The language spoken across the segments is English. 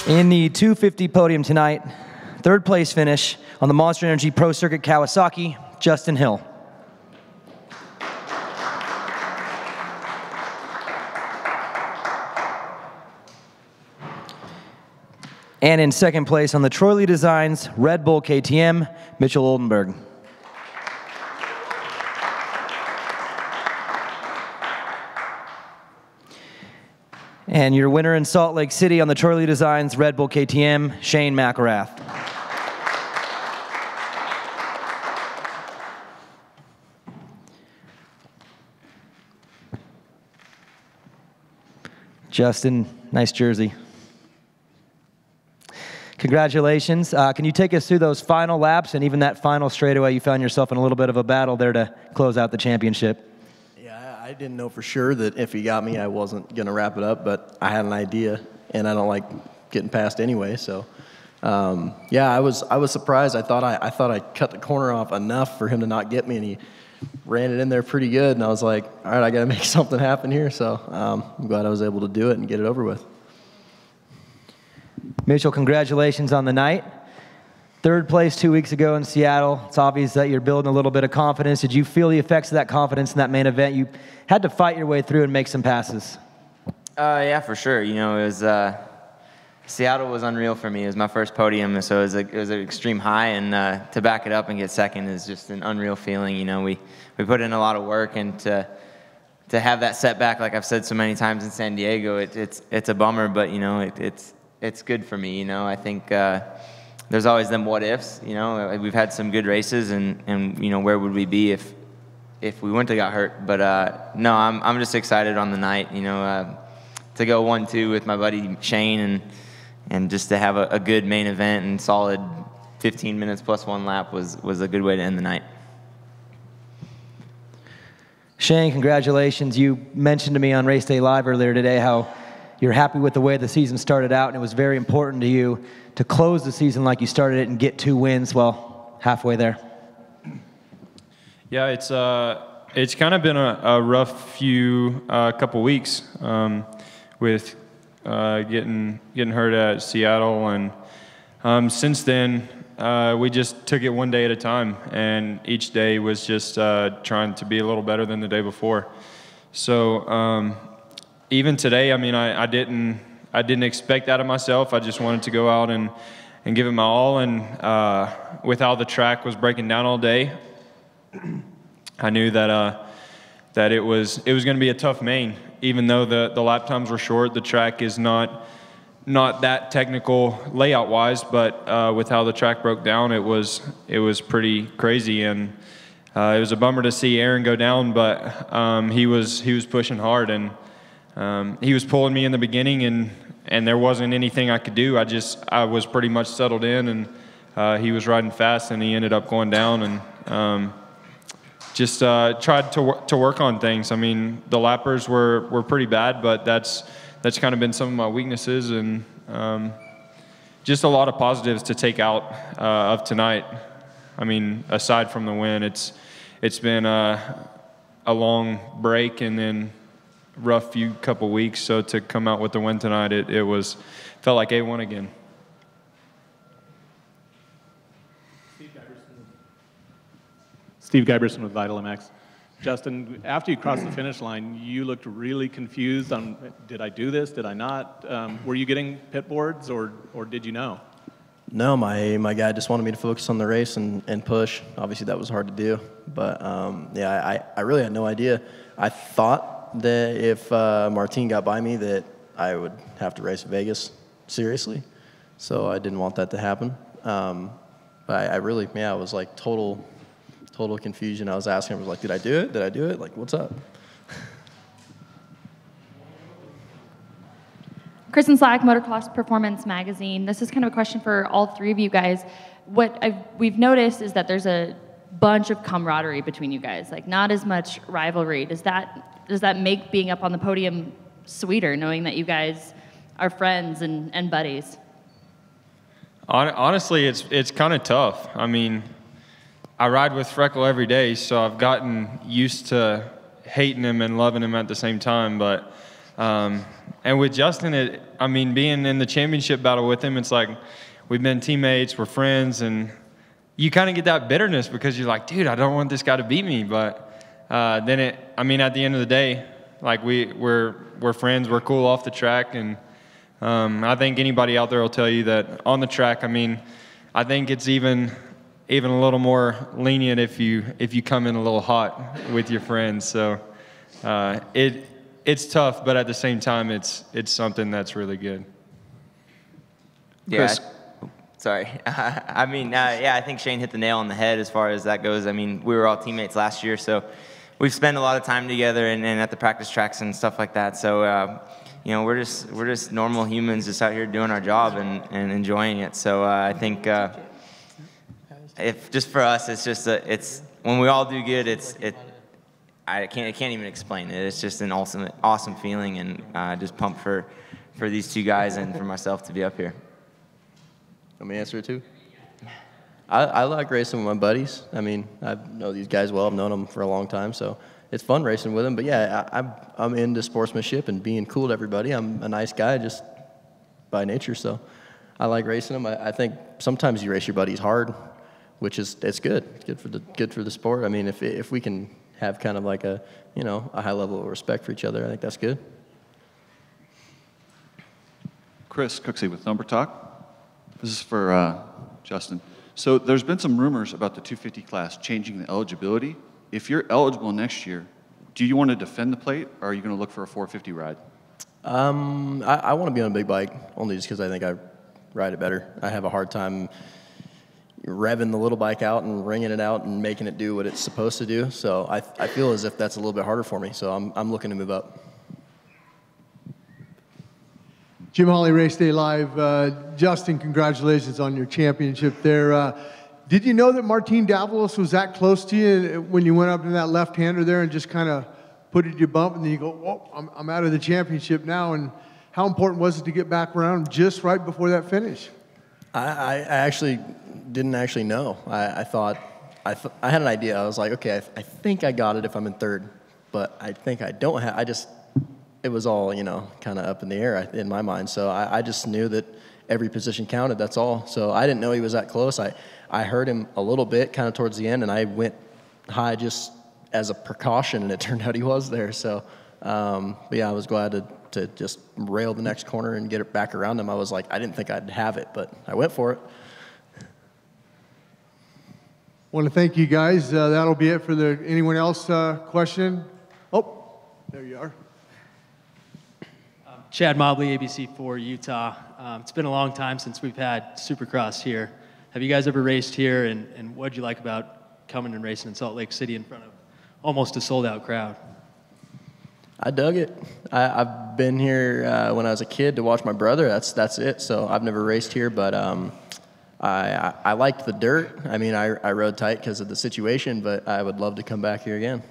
In the 250 podium tonight, third place finish on the Monster Energy Pro Circuit Kawasaki, Justin Hill. And in second place on the Troy Lee Designs Red Bull KTM, Mitchell Oldenburg. And your winner in Salt Lake City on the Troy Lee Designs Red Bull KTM, Shane McElrath. Justin, nice jersey. Congratulations. Can you take us through those final laps and even that final straightaway? You found yourself in a little bit of a battle there to close out the championship. I didn't know for sure that if he got me, I wasn't going to wrap it up, but I had an idea, and I don't like getting past anyway. So, yeah, I was surprised. I thought I cut the corner off enough for him to not get me, and he ran it in there pretty good. And I was like, all right, I got to make something happen here. So I'm glad I was able to do it and get it over with. Mitchell, congratulations on the night. Third place 2 weeks ago in Seattle. It's obvious that you're building a little bit of confidence. Did you feel the effects of that confidence in that main event? You had to fight your way through and make some passes. Yeah, for sure. You know, it was Seattle was unreal for me. It was my first podium, so it was an extreme high, and to back it up and get second is just an unreal feeling. You know, we put in a lot of work, and to have that setback, like I've said so many times in San Diego, it's a bummer, but you know, it's good for me. You know, I think. There's always them what ifs, you know. We've had some good races, and you know, where would we be if we wouldn't have got hurt? But no, I'm just excited on the night, you know, to go 1-2 with my buddy Shane, and just to have a good main event and solid 15 minutes plus one lap was a good way to end the night. Shane, congratulations. You mentioned to me on Race Day Live earlier today how you're happy with the way the season started out, and it was very important to you to close the season like you started it and get 2 wins, well, halfway there. Yeah, it's kind of been a rough few couple weeks with getting hurt at Seattle, and since then we just took it one day at a time, and each day was just trying to be a little better than the day before. So even today, I mean, I didn't expect that of myself. I just wanted to go out and give it my all. And with how the track was breaking down all day, I knew that it was going to be a tough main. Even though the lap times were short, the track is not that technical layout wise. But with how the track broke down, it was pretty crazy. And it was a bummer to see Aaron go down, but he was pushing hard, and he was pulling me in the beginning, and there wasn't anything I could do. I was pretty much settled in, and he was riding fast, and he ended up going down, and just tried to work on things. I mean, the lappers were pretty bad, but that's kind of been some of my weaknesses, and just a lot of positives to take out of tonight. I mean, aside from the win, it's been a long break, and then rough few couple weeks, so to come out with the win tonight, it felt like A1 again. Steve Giberson with Vital MX. Justin, after you crossed the finish line, you looked really confused on, did I do this, did I not? Were you getting pit boards, or did you know? No, my guy just wanted me to focus on the race and push. Obviously that was hard to do, but yeah, I really had no idea. I thought that if Martin got by me that I would have to race Vegas seriously, so I didn't want that to happen. But I really, yeah, it was like total confusion. I was asking him, I was like, did I do it? Did I do it? Like, what's up? Kristen Slack, Motocross Performance Magazine. This is kind of a question for all three of you guys. What we've noticed is that there's a bunch of camaraderie between you guys, like not as much rivalry. Does that make being up on the podium sweeter, knowing that you guys are friends and buddies? Honestly, it's kind of tough. I mean, I ride with Freckle every day, so I've gotten used to hating him and loving him at the same time. But And with Justin, I mean, being in the championship battle with him, it's like we've been teammates, we're friends, and you kind of get that bitterness because you're like, dude, I don't want this guy to beat me. But then I mean, at the end of the day, like we're friends, we're cool off the track, and I think anybody out there will tell you that on the track, I mean, I think it's even a little more lenient if you come in a little hot with your friends. So it's tough, but at the same time, it's something that's really good. Yeah. Sorry. I mean, yeah, I think Shane hit the nail on the head as far as that goes. I mean, we were all teammates last year, so we've spent a lot of time together and at the practice tracks and stuff like that. So, you know, we're just normal humans just out here doing our job and enjoying it. So I think if just for us, it's just it's when we all do good, I can't even explain it. It's just an awesome feeling, and just pumped for these two guys and for myself to be up here. Let me answer it too. I like racing with my buddies. I mean, I know these guys well. I've known them for a long time, so it's fun racing with them. But yeah, I'm into sportsmanship and being cool to everybody. I'm a nice guy just by nature, so I like racing them. I think sometimes you race your buddies hard, which it's good. It's good for the sport. I mean, if we can have kind of like a high level of respect for each other, I think that's good. Chris Cooksey with Number Talk. This is for Justin. So there's been some rumors about the 250 class changing the eligibility. If you're eligible next year, do you want to defend the plate, or are you going to look for a 450 ride? I want to be on a big bike, only just because I think I ride it better. I have a hard time revving the little bike out and ringing it out and making it do what it's supposed to do. So I feel as if that's a little bit harder for me. So I'm looking to move up. Jim Hawley, Race Day Live. Justin, congratulations on your championship there. Did you know that Martin Davalos was that close to you when you went up to that left-hander there and just kind of put it your bump, and then you go, oh, I'm out of the championship now? And how important was it to get back around just right before that finish? I actually didn't actually know. I thought I had an idea. I was like, okay, I think I got it if I'm in third, but I think I don't have. It was all, kind of up in the air in my mind. So I just knew that every position counted, that's all. So I didn't know he was that close. I heard him a little bit kind of towards the end, and I went high just as a precaution, and it turned out he was there. So, but yeah, I was glad to just rail the next corner and get it back around him. I was like, I didn't think I'd have it, but I went for it. Want to thank you guys. That'll be it for anyone else question? Oh, there you are. Chad Mobley, ABC4 Utah. It's been a long time since we've had Supercross here. Have you guys ever raced here, and what did you like about coming and racing in Salt Lake City in front of almost a sold-out crowd? I dug it. I've been here when I was a kid to watch my brother. That's it. So I've never raced here, but I liked the dirt. I mean, I rode tight because of the situation, but I would love to come back here again.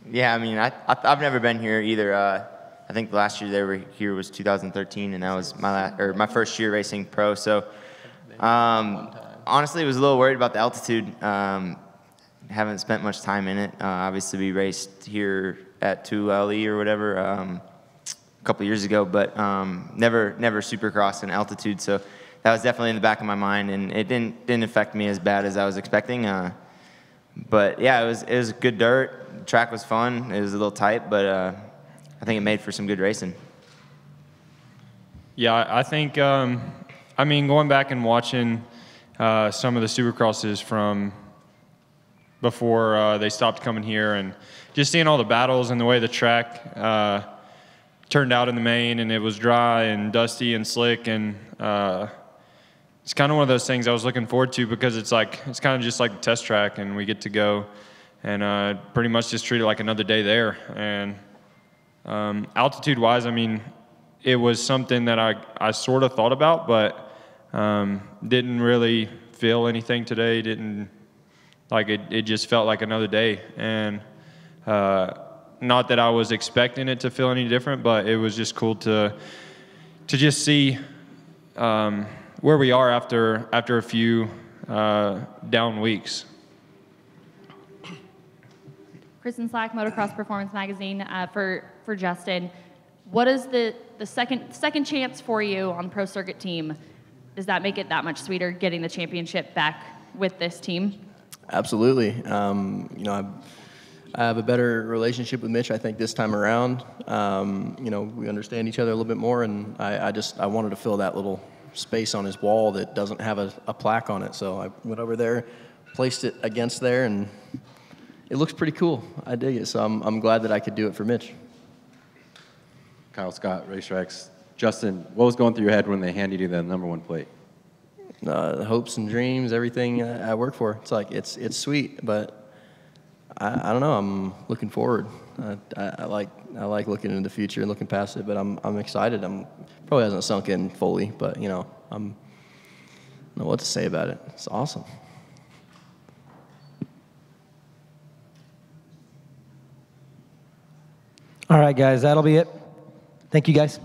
Yeah, I mean, I've never been here either. I think the last year they were here was 2013, and that was my first year racing pro. So, honestly, I was a little worried about the altitude. Haven't spent much time in it. Obviously, we raced here at 2LE or whatever a couple years ago, but never Supercross in altitude. So that was definitely in the back of my mind, and it didn't affect me as bad as I was expecting. But yeah, it was good dirt. The track was fun. It was a little tight, but I think it made for some good racing. Yeah, I think, I mean, going back and watching some of the Supercrosses from before they stopped coming here, and just seeing all the battles and the way the track turned out in the main, and it was dry and dusty and slick, and it's kind of one of those things I was looking forward to, because it's kind of just like a test track, and we get to go and pretty much just treat it like another day there. And altitude-wise, I mean, it was something that I sort of thought about, but didn't really feel anything today. It just felt like another day. And not that I was expecting it to feel any different, but it was just cool to just see where we are after a few down weeks. Kristen Slack, Motocross Performance Magazine, for Justin. What is the second chance for you on the pro circuit team? Does that make it that much sweeter getting the championship back with this team? Absolutely. You know, I have a better relationship with Mitch, I think, this time around. You know, we understand each other a little bit more, and I wanted to fill that little space on his wall that doesn't have a plaque on it. So I went over there, placed it against there, and it looks pretty cool. I dig it. So I'm glad that I could do it for Mitch. Kyle Scott, Racetracks. Justin, what was going through your head when they handed you the #1 plate? Hopes and dreams, everything I work for. It's like, it's sweet, but I don't know. I'm looking forward. I like looking into the future and looking past it, but I'm excited. Probably hasn't sunk in fully, but you know, I don't know what to say about it. It's awesome. All right, guys, that'll be it. Thank you, guys.